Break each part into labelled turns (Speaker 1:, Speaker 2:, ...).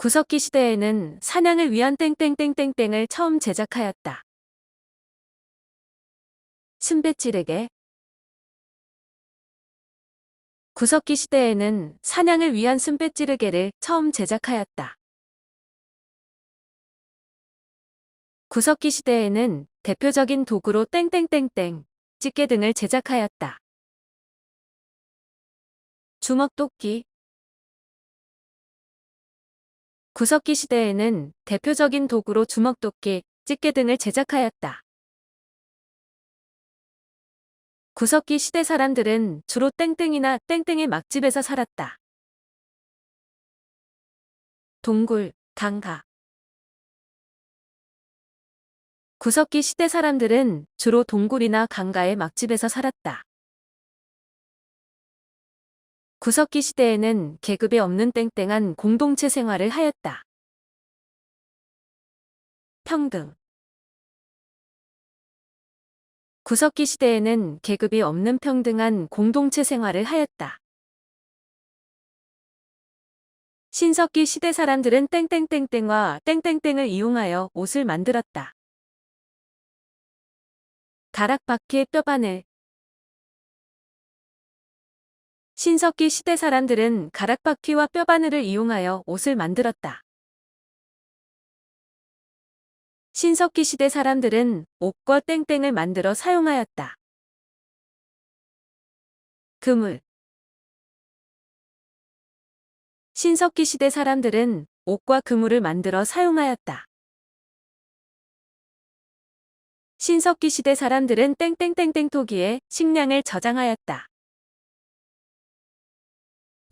Speaker 1: 구석기 시대에는 사냥을 위한 땡땡땡땡땡을 처음 제작하였다. 신배찌르개. 구석기 시대에는 사냥을 위한 순배찌르개를 처음 제작하였다. 구석기 시대에는 대표적인 도구로 땡땡땡땡, 집게 등을 제작하였다. 주먹도끼. 구석기 시대에는 대표적인 도구로 주먹도끼, 집게 등을 제작하였다. 구석기 시대 사람들은 주로 땡땡이나 땡땡의 막집에서 살았다. 동굴, 강가. 구석기 시대 사람들은 주로 동굴이나 강가의 막집에서 살았다. 구석기 시대에는 계급이 없는 땡땡한 공동체 생활을 하였다. 평등. 구석기 시대에는 계급이 없는 평등한 공동체 생활을 하였다. 신석기 시대 사람들은 땡땡땡땡과 땡땡땡을 이용하여 옷을 만들었다. 가락바퀴의 뼈바늘. 신석기 시대 사람들은 가락바퀴와 뼈바늘을 이용하여 옷을 만들었다. 신석기 시대 사람들은 옷과 땡땡을 만들어 사용하였다. 그물. 신석기 시대 사람들은 옷과 그물을 만들어 사용하였다. 신석기 시대 사람들은 땡땡땡땡 토기에 식량을 저장하였다.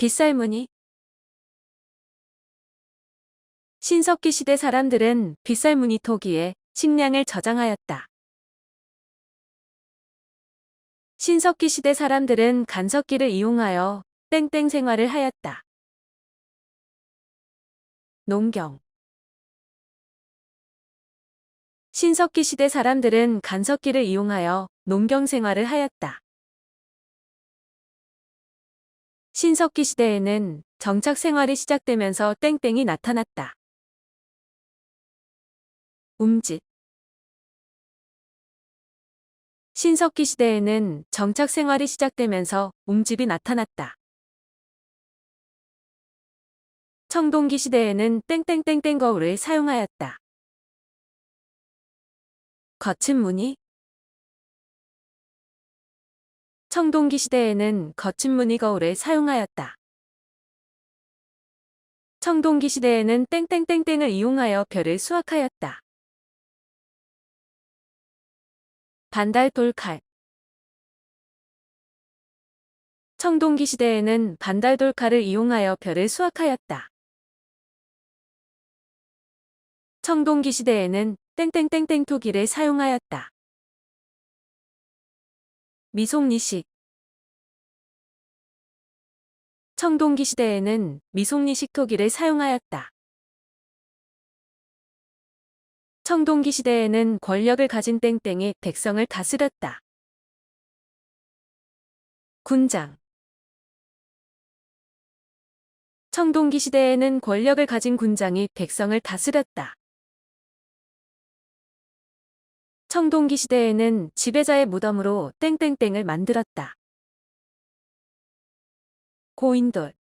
Speaker 1: 빗살무늬. 신석기 시대 사람들은 빗살무늬 토기에 식량을 저장하였다. 신석기 시대 사람들은 간석기를 이용하여 땡땡 생활을 하였다. 농경. 신석기 시대 사람들은 간석기를 이용하여 농경 생활을 하였다. 신석기 시대에는 정착 생활이 시작되면서 땡땡이 나타났다. 움짓. 신석기 시대에는 정착 생활이 시작되면서 움집이 나타났다. 청동기 시대에는 땡땡땡땡 거울을 사용하였다. 거친 무늬. 청동기 시대에는 거친 무늬 거울을 사용하였다. 청동기 시대에는 땡땡땡땡을 이용하여 벼를 수확하였다. 반달돌칼. 청동기 시대에는 반달돌칼을 이용하여 벼를 수확하였다. 청동기 시대에는 땡땡땡땡 토기를 사용하였다. 미송리식. 청동기 시대에는 미송리식 토기를 사용하였다. 청동기 시대에는 권력을 가진 땡땡이 백성을 다스렸다. 군장. 청동기 시대에는 권력을 가진 군장이 백성을 다스렸다. 청동기 시대에는 지배자의 무덤으로 땡땡땡을 만들었다. 고인돌.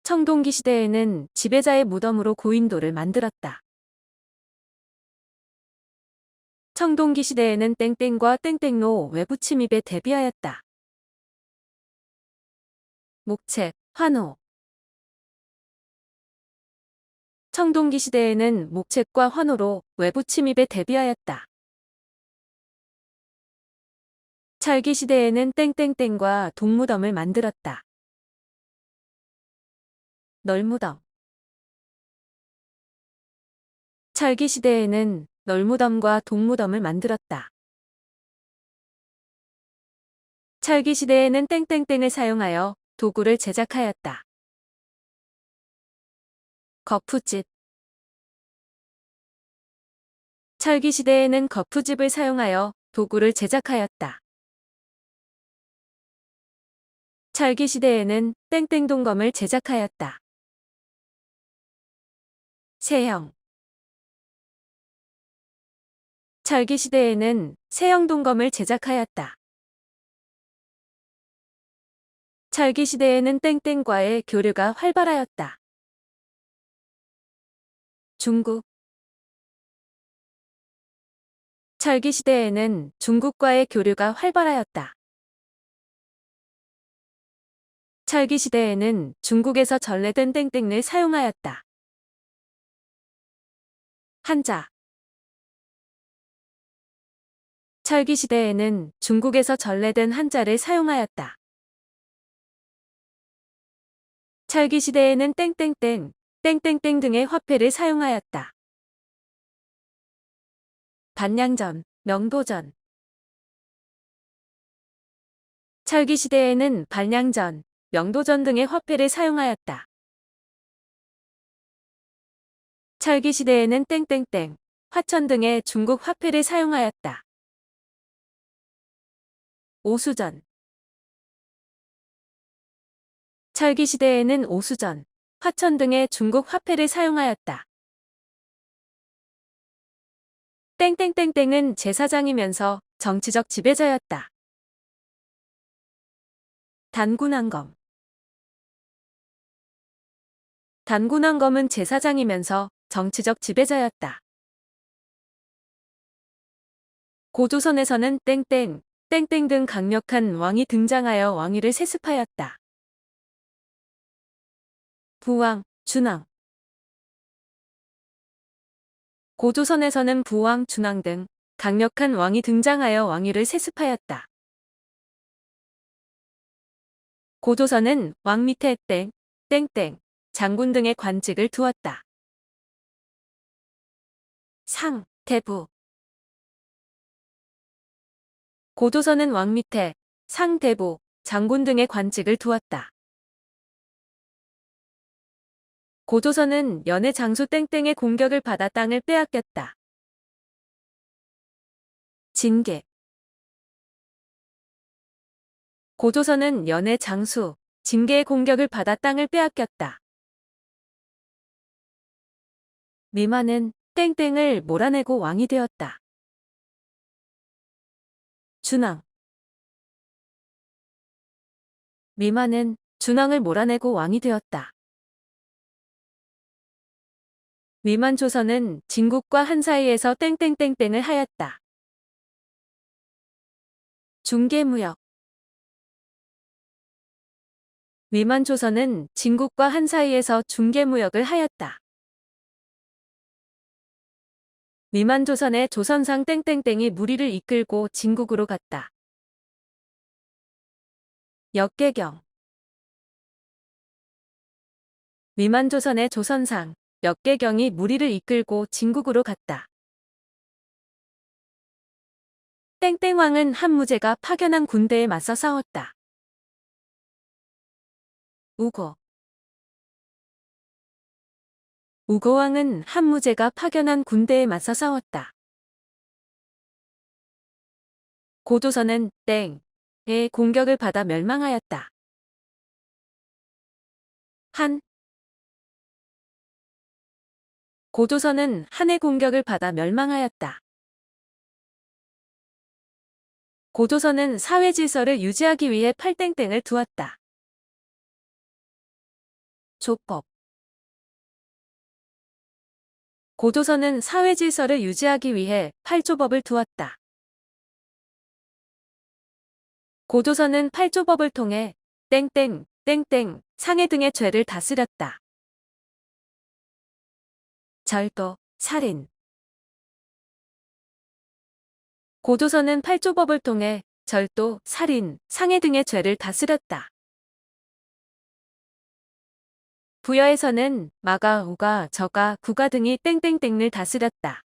Speaker 1: 청동기 시대에는 지배자의 무덤으로 고인돌을 만들었다. 청동기 시대에는 땡땡과 땡땡로 외부 침입에 대비하였다. 목책, 환호. 청동기 시대에는 목책과 환호로 외부 침입에 대비하였다. 찰기 시대에는 땡땡땡과 동무덤을 만들었다. 널무덤. 찰기 시대에는 널무덤과 동무덤을 만들었다. 찰기 시대에는 땡땡땡을 사용하여 도구를 제작하였다. 거푸집. 찰기 시대에는 거푸집을 사용하여 도구를 제작하였다. 찰기 시대에는 땡땡 동검을 제작하였다. 세형. 찰기 시대에는 세형 동검을 제작하였다. 찰기 시대에는 땡땡과의 교류가 활발하였다. 중국. 찰기 시대에는 중국과의 교류가 활발하였다. 찰기 시대에는 중국에서 전래된 땡땡을 사용하였다. 한자. 찰기 시대에는 중국에서 전래된 한자를 사용하였다. 찰기 시대에는 땡땡땡, 땡땡땡 등의 화폐를 사용하였다. 반냥전, 명도전. 찰기 시대에는 반냥전, 명도전 등의 화폐를 사용하였다. 찰기 시대에는 땡땡땡, 화천 등의 중국 화폐를 사용하였다. 오수전. 찰기 시대에는 오수전, 화천 등의 중국 화폐를 사용하였다. 땡땡땡땡은 제사장이면서 정치적 지배자였다. 단군왕검. 단군왕검은 제사장이면서 정치적 지배자였다. 고조선에서는 땡땡, 땡땡 등 강력한 왕이 등장하여 왕위를 세습하였다. 부왕, 준왕. 고조선에서는 부왕, 준왕 등 강력한 왕이 등장하여 왕위를 세습하였다. 고조선은 왕 밑에 땡, 땡땡, 장군 등의 관직을 두었다. 상, 대부. 고조선은 왕 밑에 상, 대부, 장군 등의 관직을 두었다. 고조선은 연해 장수 땡땡의 공격을 받아 땅을 빼앗겼다. 진계. 고조선은 연해 장수, 진계의 공격을 받아 땅을 빼앗겼다. 미만은 땡땡을 몰아내고 왕이 되었다. 준왕. 미만은 준왕을 몰아내고 왕이 되었다. 위만 조선은 진국과 한 사이에서 땡땡땡땡을 하였다. 중개무역. 위만 조선은 진국과 한 사이에서 중개무역을 하였다. 위만 조선의 조선상 땡땡땡이 무리를 이끌고 진국으로 갔다. 역계경. 위만 조선의 조선상 역계경이 무리를 이끌고 진국으로 갔다. 땡땡왕은 한무제가 파견한 군대에 맞서 싸웠다. 우고. 우고왕은 한무제가 파견한 군대에 맞서 싸웠다. 고조선은 땡의 공격을 받아 멸망하였다. 한. 고조선은 한의 공격을 받아 멸망하였다. 고조선은 사회 질서를 유지하기 위해 팔땡땡을 두었다. 조법. 고조선은 사회 질서를 유지하기 위해 팔조법을 두었다. 고조선은 팔조법을 통해 땡땡, 땡땡, 상해 등의 죄를 다스렸다. 절도, 살인. 고조선은 팔조법을 통해 절도, 살인, 상해 등의 죄를 다스렸다. 부여에서는 마가, 우가, 저가, 구가 등이 땡땡땡을 다스렸다.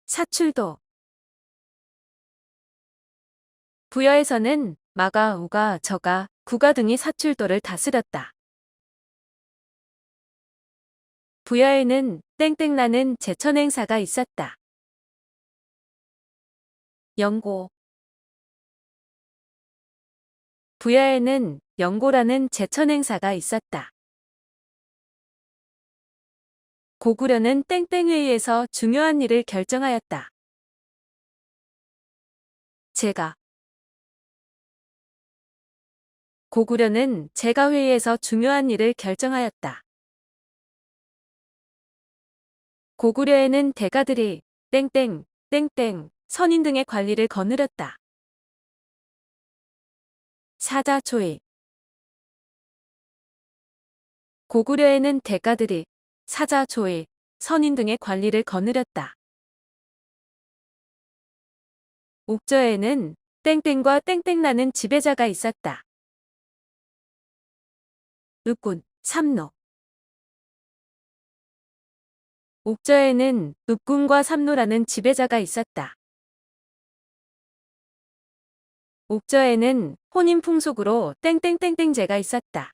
Speaker 1: 사출도. 부여에서는 마가, 우가, 저가, 구가 등이 사출도를 다스렸다. 부여에는 땡땡나는 제천행사가 있었다. 영고. 부야에는 영고라는 제천 행사가 있었다. 고구려는 땡땡회의에서 중요한 일을 결정하였다. 제가 고구려는 제가회의에서 중요한 일을 결정하였다. 고구려에는 대가들이 땡땡, 땡땡, 선인 등의 관리를 거느렸다. 사자초이 고구려에는 대가들이 사자초이, 선인 등의 관리를 거느렸다. 옥저에는 땡땡과 땡땡나는 지배자가 있었다. 읍군, 삼노 옥저에는 읍군과 삼노라는 지배자가 있었다. 옥저에는 혼인 풍속으로 땡땡땡땡제가 있었다.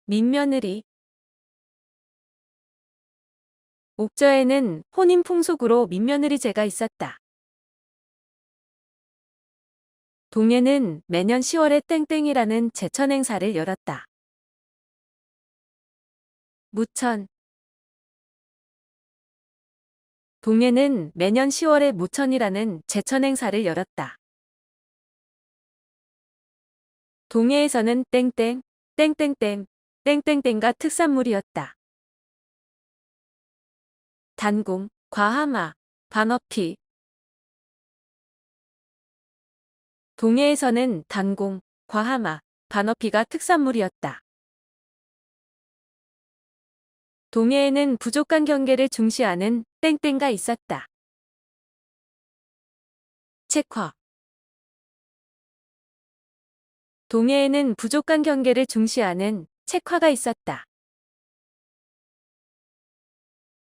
Speaker 1: 민며느리 옥저에는 혼인 풍속으로 민며느리제가 있었다. 동해는 매년 10월에 땡땡이라는 제천 행사를 열었다. 무천 동해는 매년 10월에 무천이라는 제천 행사를 열었다. 동해에서는 땡땡, 땡땡땡, 땡땡땡가 특산물이었다. 단공, 과하마, 반어피 동해에서는 단공, 과하마, 반어피가 특산물이었다. 동해에는 부족한 경계를 중시하는 땡땡가 있었다. 책화 동해에는 부족한 경계를 중시하는 책화가 있었다.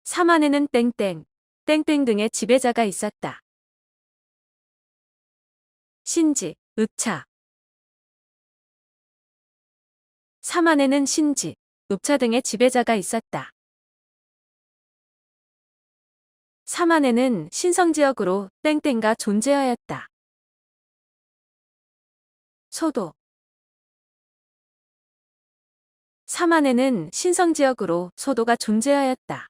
Speaker 1: 삼안에는 땡땡, 땡땡 등의 지배자가 있었다. 신지, 읍차 삼안에는 신지, 읍차 등의 지배자가 있었다. 삼안에는 신성지역으로 땡땡가 존재하였다. 소도 삼안에는 신성지역으로 소도가 존재하였다.